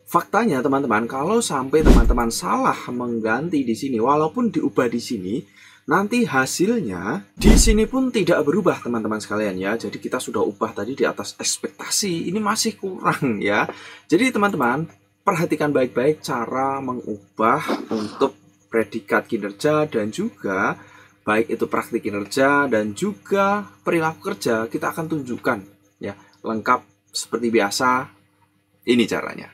Faktanya teman-teman, kalau sampai teman-teman salah mengganti di sini, walaupun diubah di sini, nanti hasilnya di sini pun tidak berubah teman-teman sekalian ya. Jadi kita sudah ubah tadi di atas ekspektasi, ini masih kurang ya. Jadi teman-teman, perhatikan baik-baik cara mengubah untuk predikat kinerja dan juga baik itu praktik kinerja dan juga perilaku kerja. Kita akan tunjukkan ya, lengkap seperti biasa. Ini caranya.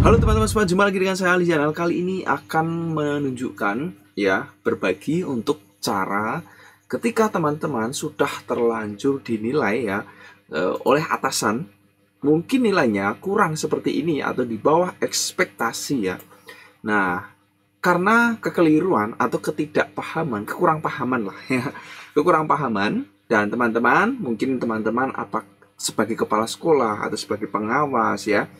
Halo teman-teman semua, jumpa lagi dengan saya Ali Channel. Kali ini akan menunjukkan ya, berbagi untuk cara ketika teman-teman sudah terlanjur dinilai ya oleh atasan, mungkin nilainya kurang seperti ini atau di bawah ekspektasi ya. Nah, karena kekeliruan atau ketidakpahaman, kekurangpahaman lah ya, kekurangpahaman, dan teman-teman mungkin teman-teman apa sebagai kepala sekolah atau sebagai pengawas ya.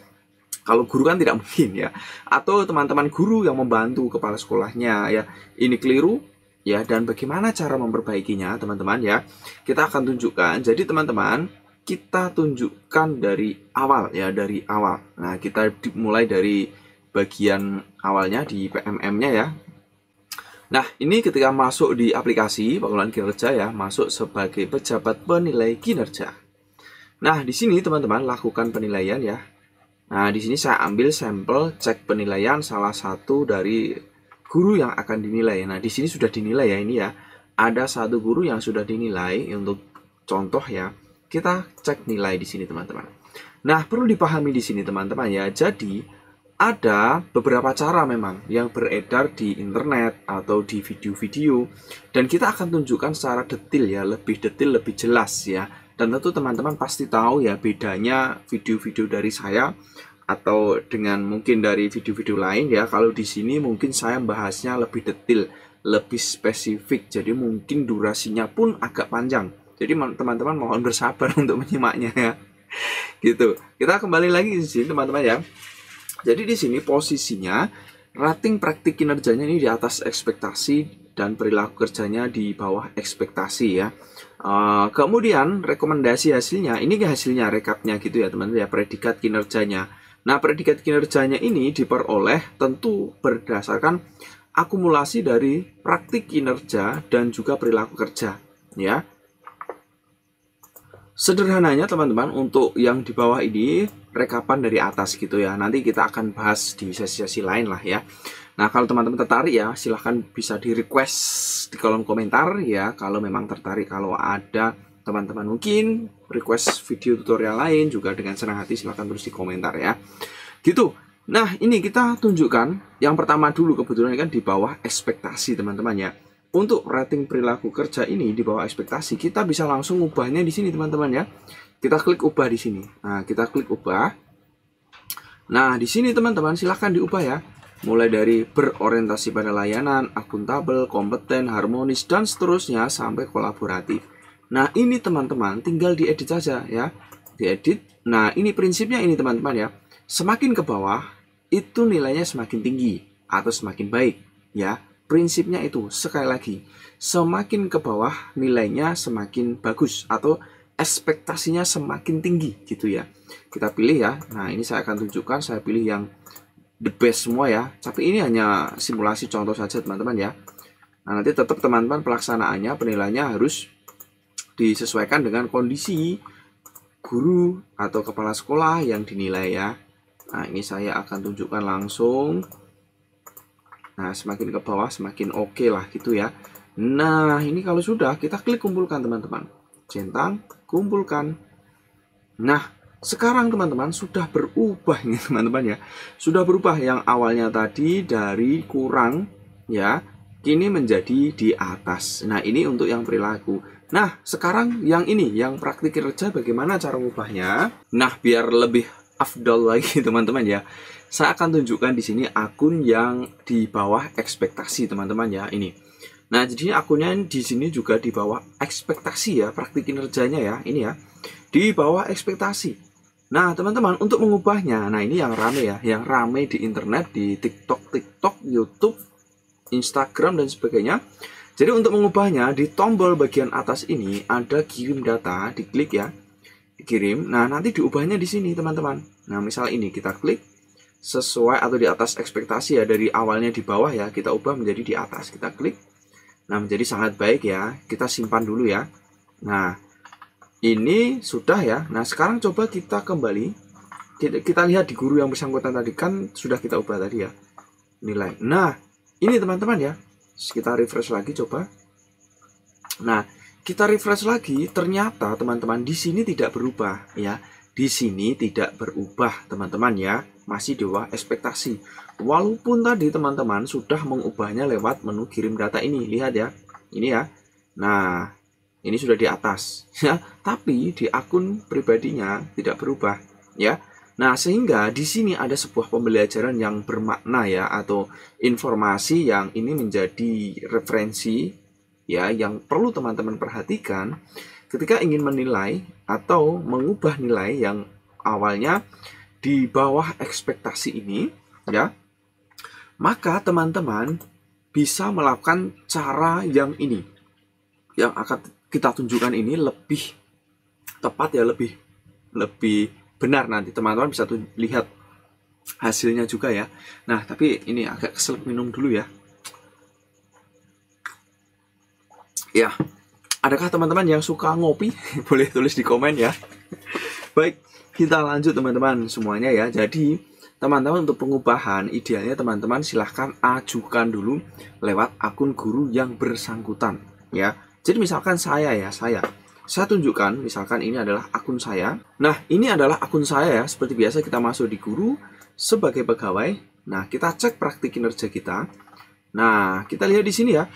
Kalau guru kan tidak mungkin ya. Atau teman-teman guru yang membantu kepala sekolahnya ya. Ini keliru ya, dan bagaimana cara memperbaikinya teman-teman ya. Kita akan tunjukkan. Jadi teman-teman, kita tunjukkan dari awal ya, dari awal. Nah, kita mulai dari bagian awalnya di PMM-nya ya. Nah, ini ketika masuk di aplikasi pengelolaan kinerja ya, masuk sebagai pejabat penilai kinerja. Nah, di sini teman-teman lakukan penilaian ya. Nah, di sini saya ambil sampel cek penilaian salah satu dari guru yang akan dinilai. Nah, di sini sudah dinilai ya ini ya. Ada satu guru yang sudah dinilai untuk contoh ya. Kita cek nilai di sini teman-teman. Nah, perlu dipahami di sini teman-teman ya. Jadi, ada beberapa cara memang yang beredar di internet atau di video-video, dan kita akan tunjukkan secara detail ya, lebih detail, lebih jelas ya. Dan tentu teman-teman pasti tahu ya bedanya video-video dari saya atau dengan mungkin dari video-video lain ya. Kalau di sini mungkin saya bahasnya lebih detail, lebih spesifik, jadi mungkin durasinya pun agak panjang. Jadi teman-teman mohon bersabar untuk menyimaknya ya. Gitu. Kita kembali lagi di sini teman-teman ya. Jadi di sini posisinya rating praktik kinerjanya ini di atas ekspektasi dan perilaku kerjanya di bawah ekspektasi ya. Kemudian rekomendasi hasilnya, ini hasilnya rekapnya gitu ya teman-teman ya, predikat kinerjanya. Nah, predikat kinerjanya ini diperoleh tentu berdasarkan akumulasi dari praktik kinerja dan juga perilaku kerja ya. Sederhananya teman-teman, untuk yang di bawah ini rekapan dari atas gitu ya. Nanti kita akan bahas di sesi-sesi lain lah ya. Nah, kalau teman-teman tertarik ya, silahkan bisa di request di kolom komentar ya. Kalau memang tertarik, kalau ada teman-teman mungkin request video tutorial lain juga dengan senang hati silahkan tulis di komentar ya. Gitu. Nah, ini kita tunjukkan yang pertama dulu, kebetulan kan di bawah ekspektasi teman-teman ya. Untuk rating perilaku kerja ini di bawah ekspektasi, kita bisa langsung ubahnya di sini teman-teman ya. Kita klik ubah di sini. Nah, kita klik ubah. Nah, di sini teman-teman silahkan diubah ya. Mulai dari berorientasi pada layanan, akuntabel, kompeten, harmonis, dan seterusnya sampai kolaboratif. Nah, ini teman-teman tinggal diedit saja ya. Diedit. Nah, ini prinsipnya ini teman-teman ya. Semakin ke bawah, itu nilainya semakin tinggi atau semakin baik ya. Prinsipnya itu, sekali lagi, semakin ke bawah nilainya semakin bagus atau ekspektasinya semakin tinggi gitu ya. Kita pilih ya. Nah, ini saya akan tunjukkan, saya pilih yang the best semua ya. Tapi ini hanya simulasi contoh saja teman-teman ya. Nah, nanti tetap teman-teman pelaksanaannya, penilaiannya harus disesuaikan dengan kondisi guru atau kepala sekolah yang dinilai ya. Nah, ini saya akan tunjukkan langsung. Nah, semakin ke bawah semakin oke lah gitu ya. Nah, ini kalau sudah kita klik kumpulkan teman-teman. Centang, kumpulkan. Nah, sekarang teman-teman sudah berubah ini teman-teman ya. Sudah berubah, yang awalnya tadi dari kurang ya, kini menjadi di atas. Nah, ini untuk yang perilaku. Nah, sekarang yang ini, yang praktik kerja, bagaimana cara mengubahnya? Nah, biar lebih afdol lagi teman-teman ya, saya akan tunjukkan di sini akun yang di bawah ekspektasi teman-teman ya, ini. Nah, jadi akunnya di sini juga di bawah ekspektasi ya, praktik kinerjanya ya, ini ya, di bawah ekspektasi. Nah, teman-teman, untuk mengubahnya, nah ini yang rame ya, yang rame di internet, di TikTok, YouTube, Instagram dan sebagainya. Jadi untuk mengubahnya, di tombol bagian atas ini ada kirim data, diklik ya, dikirim. Nah, nanti diubahnya di sini teman-teman. Nah, misal ini kita klik sesuai atau di atas ekspektasi ya, dari awalnya di bawah ya, kita ubah menjadi di atas. Kita klik. Nah, menjadi sangat baik ya. Kita simpan dulu ya. Nah, ini sudah ya. Nah, sekarang coba kita kembali. Kita lihat di guru yang bersangkutan tadi, kan sudah kita ubah tadi ya nilai. Nah, ini teman-teman ya. Kita refresh lagi coba. Nah, kita refresh lagi, ternyata teman-teman di sini tidak berubah ya. Di sini tidak berubah teman-teman ya, masih di bawah ekspektasi. Walaupun tadi teman-teman sudah mengubahnya lewat menu kirim data ini, lihat ya, ini ya. Nah, ini sudah di atas ya, tapi di akun pribadinya tidak berubah ya. Nah, sehingga di sini ada sebuah pembelajaran yang bermakna ya, atau informasi yang ini menjadi referensi ya, yang perlu teman-teman perhatikan ketika ingin menilai atau mengubah nilai yang awalnya di bawah ekspektasi ini ya. Maka teman-teman bisa melakukan cara yang ini, yang akan kita tunjukkan ini lebih tepat ya, lebih benar. Nanti teman-teman bisa lihat hasilnya juga ya. Nah, tapi ini agak kesel, minum dulu ya. Ya, adakah teman-teman yang suka ngopi? Boleh tulis di komen ya. Baik, kita lanjut teman-teman semuanya ya. Jadi teman-teman untuk pengubahan idealnya teman-teman silahkan ajukan dulu lewat akun guru yang bersangkutan ya. Jadi misalkan saya tunjukkan, misalkan ini adalah akun saya. Nah, ini adalah akun saya ya. Seperti biasa kita masuk di guru sebagai pegawai. Nah, kita cek praktik kinerja kita. Nah, kita lihat di sini ya.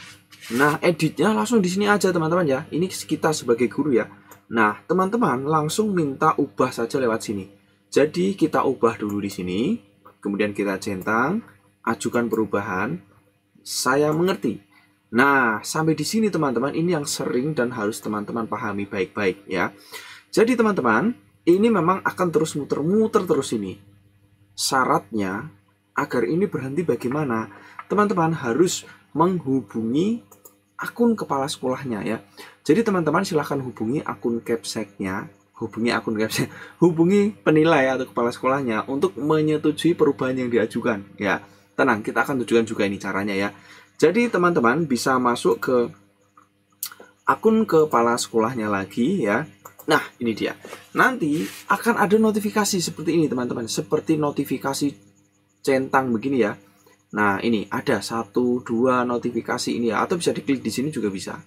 Nah, editnya langsung di sini aja teman-teman ya. Ini kita sebagai guru ya. Nah, teman-teman langsung minta ubah saja lewat sini. Jadi kita ubah dulu di sini, kemudian kita centang, ajukan perubahan. Saya mengerti. Nah, sampai di sini teman-teman, ini yang sering dan harus teman-teman pahami baik-baik ya. Jadi teman-teman, ini memang akan terus muter-muter terus ini. Syaratnya agar ini berhenti bagaimana? Teman-teman harus menghubungi akun kepala sekolahnya ya. Jadi teman-teman silahkan hubungi akun Capseknya, hubungi penilai atau kepala sekolahnya untuk menyetujui perubahan yang diajukan ya. Tenang, kita akan tunjukkan juga ini caranya ya. Jadi teman-teman bisa masuk ke akun kepala sekolahnya lagi ya. Nah, ini dia. Nanti akan ada notifikasi seperti ini teman-teman, seperti notifikasi centang begini ya. Nah, ini ada 1, 2 notifikasi ini ya, atau bisa diklik di sini juga bisa.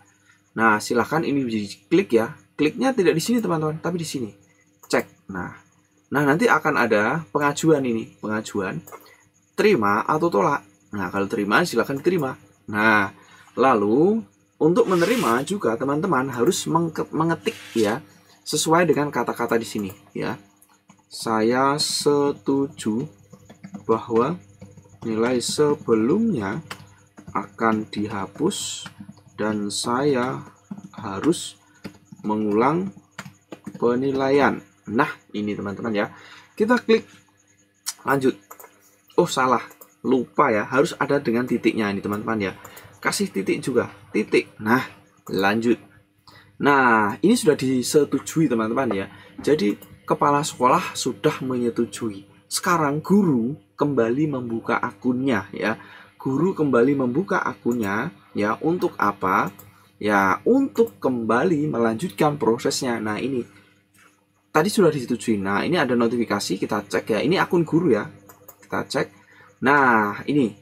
Nah, silahkan ini diklik ya. Kliknya tidak di sini teman-teman, tapi di sini. Cek. Nah, nanti akan ada pengajuan ini, pengajuan terima atau tolak. Nah, kalau terima silahkan diterima. Nah, lalu untuk menerima juga teman-teman harus mengetik ya, sesuai dengan kata-kata di sini ya. Saya setuju bahwa nilai sebelumnya akan dihapus dan saya harus mengulang penilaian. Nah, ini teman-teman ya. Kita klik lanjut. Oh, salah. Lupa ya. Harus ada dengan titiknya ini teman-teman ya. Kasih titik juga. Titik. Nah, lanjut. Nah, ini sudah disetujui teman-teman ya. Jadi, kepala sekolah sudah menyetujui. Sekarang guru kembali membuka akunnya ya. Guru kembali membuka akunnya ya, untuk apa? Ya, untuk kembali melanjutkan prosesnya. Nah, ini tadi sudah disetujui. Nah, ini ada notifikasi, kita cek ya. Ini akun guru ya. Kita cek. Nah, ini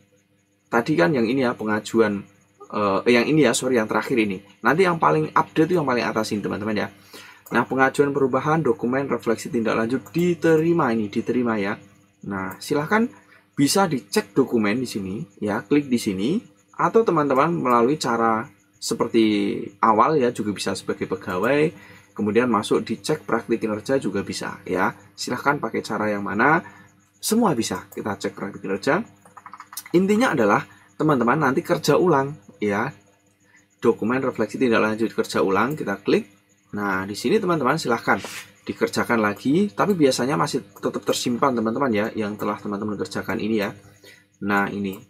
tadi kan yang ini ya, pengajuan yang ini ya, sorry, yang terakhir ini. Nanti yang paling update itu yang paling atas ini teman-teman ya. Nah, pengajuan perubahan dokumen refleksi tindak lanjut diterima, ini diterima ya. Nah, silahkan bisa dicek dokumen di sini ya, klik di sini, atau teman-teman melalui cara seperti awal ya, juga bisa sebagai pegawai, kemudian masuk dicek praktik kinerja juga bisa ya. Silahkan pakai cara yang mana, semua bisa kita cek praktik kinerja. Intinya adalah teman-teman nanti kerja ulang ya, dokumen refleksi tindak lanjut kerja ulang, kita klik. Nah, di sini teman-teman silahkan dikerjakan lagi, tapi biasanya masih tetap tersimpan teman-teman ya, yang telah teman-teman kerjakan ini ya. Nah, ini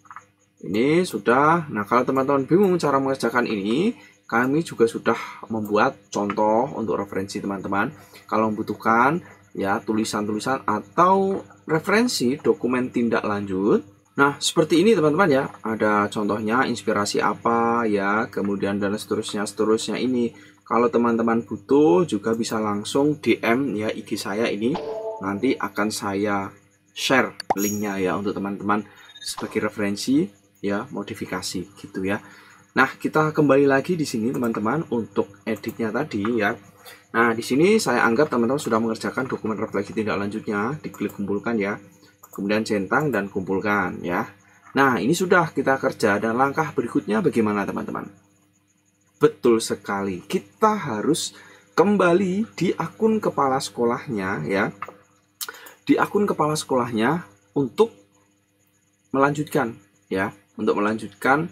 sudah. Nah, kalau teman-teman bingung cara mengerjakan ini, kami juga sudah membuat contoh untuk referensi teman-teman. Kalau membutuhkan ya, tulisan-tulisan atau referensi dokumen tindak lanjut. Nah, seperti ini teman-teman ya. Ada contohnya inspirasi apa ya, kemudian dan seterusnya ini. Kalau teman-teman butuh juga bisa langsung DM ya IG saya ini. Nanti akan saya share linknya ya untuk teman-teman sebagai referensi ya, modifikasi gitu ya. Nah, kita kembali lagi di sini teman-teman untuk editnya tadi ya. Nah, di sini saya anggap teman-teman sudah mengerjakan dokumen refleksi tindak lanjutnya, diklik kumpulkan ya. Kemudian centang dan kumpulkan ya. Nah, ini sudah kita kerja dan langkah berikutnya bagaimana teman-teman? Betul sekali, kita harus kembali di akun kepala sekolahnya ya. Di akun kepala sekolahnya untuk melanjutkan ya, untuk melanjutkan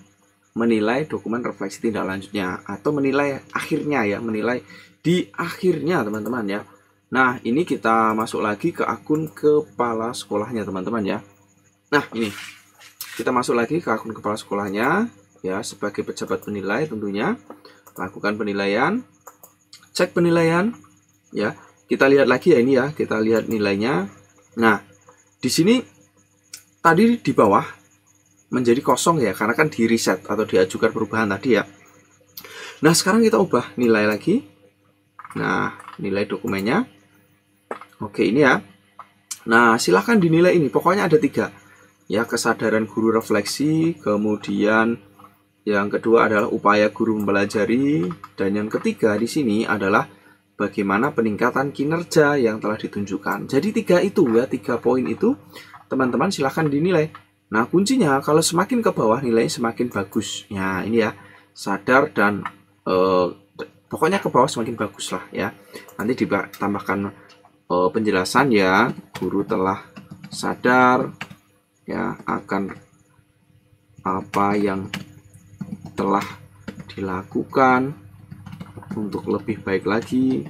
menilai dokumen refleksi tindak lanjutnya atau menilai akhirnya ya, menilai di akhirnya teman-teman ya. Nah, ini kita masuk lagi ke akun kepala sekolahnya teman-teman ya. Nah, ini kita masuk lagi ke akun kepala sekolahnya ya, sebagai pejabat penilai tentunya. Lakukan penilaian, cek penilaian ya. Kita lihat lagi ya, ini ya, kita lihat nilainya. Nah, di sini tadi di bawah menjadi kosong ya, karena kan di reset atau diajukan perubahan tadi ya. Nah, sekarang kita ubah nilai lagi. Nah, nilai dokumennya. Oke, ini ya. Nah, silahkan dinilai ini. Pokoknya ada 3. Ya, kesadaran guru refleksi. Kemudian yang kedua adalah upaya guru mempelajari. Dan yang ketiga di sini adalah bagaimana peningkatan kinerja yang telah ditunjukkan. Jadi 3 itu ya, 3 poin itu teman-teman silahkan dinilai. Nah, kuncinya kalau semakin ke bawah nilainya semakin bagus. Ya, ini ya. Sadar dan pokoknya ke bawah semakin bagus lah ya. Nanti ditambahkan penjelasan ya, guru telah sadar ya akan apa yang telah dilakukan untuk lebih baik lagi.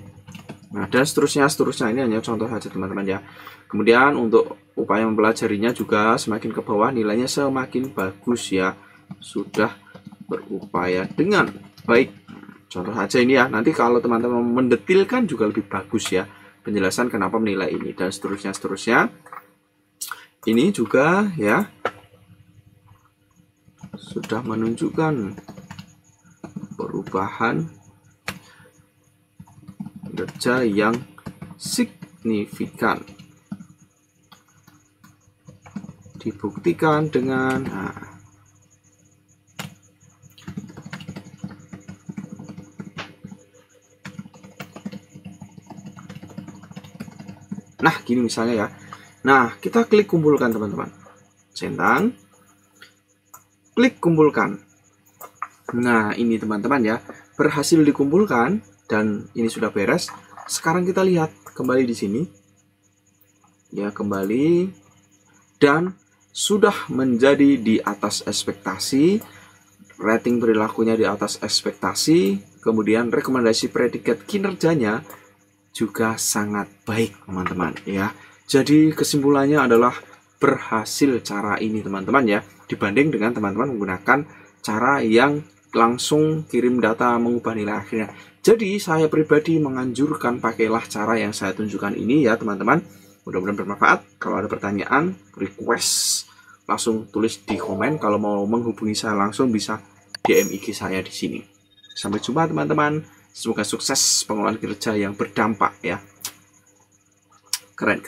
Nah, dan seterusnya ini hanya contoh saja teman-teman ya. Kemudian untuk upaya mempelajarinya juga semakin ke bawah nilainya semakin bagus ya, sudah berupaya dengan baik. Contoh saja ini ya. Nanti kalau teman-teman mendetilkan juga lebih bagus ya, penjelasan kenapa menilai ini dan seterusnya. Ini juga ya sudah menunjukkan perubahan kerja yang signifikan, dibuktikan dengan nah gini misalnya ya. Nah, kita klik kumpulkan teman-teman, centang, klik kumpulkan. Nah, ini teman-teman ya, berhasil dikumpulkan dan ini sudah beres. Sekarang kita lihat kembali di sini ya, kembali, dan sudah menjadi di atas ekspektasi, rating perilakunya di atas ekspektasi, kemudian rekomendasi predikat kinerjanya juga sangat baik teman-teman ya. Jadi kesimpulannya adalah berhasil cara ini teman-teman ya, dibanding dengan teman-teman menggunakan cara yang langsung kirim data mengubah nilai akhirnya. Jadi saya pribadi menganjurkan pakailah cara yang saya tunjukkan ini ya teman-teman. Mudah-mudahan bermanfaat. Kalau ada pertanyaan, request, langsung tulis di komen. Kalau mau menghubungi saya langsung bisa DM IG saya di sini. Sampai jumpa teman-teman. Semoga sukses pengelolaan kerja yang berdampak ya. Keren.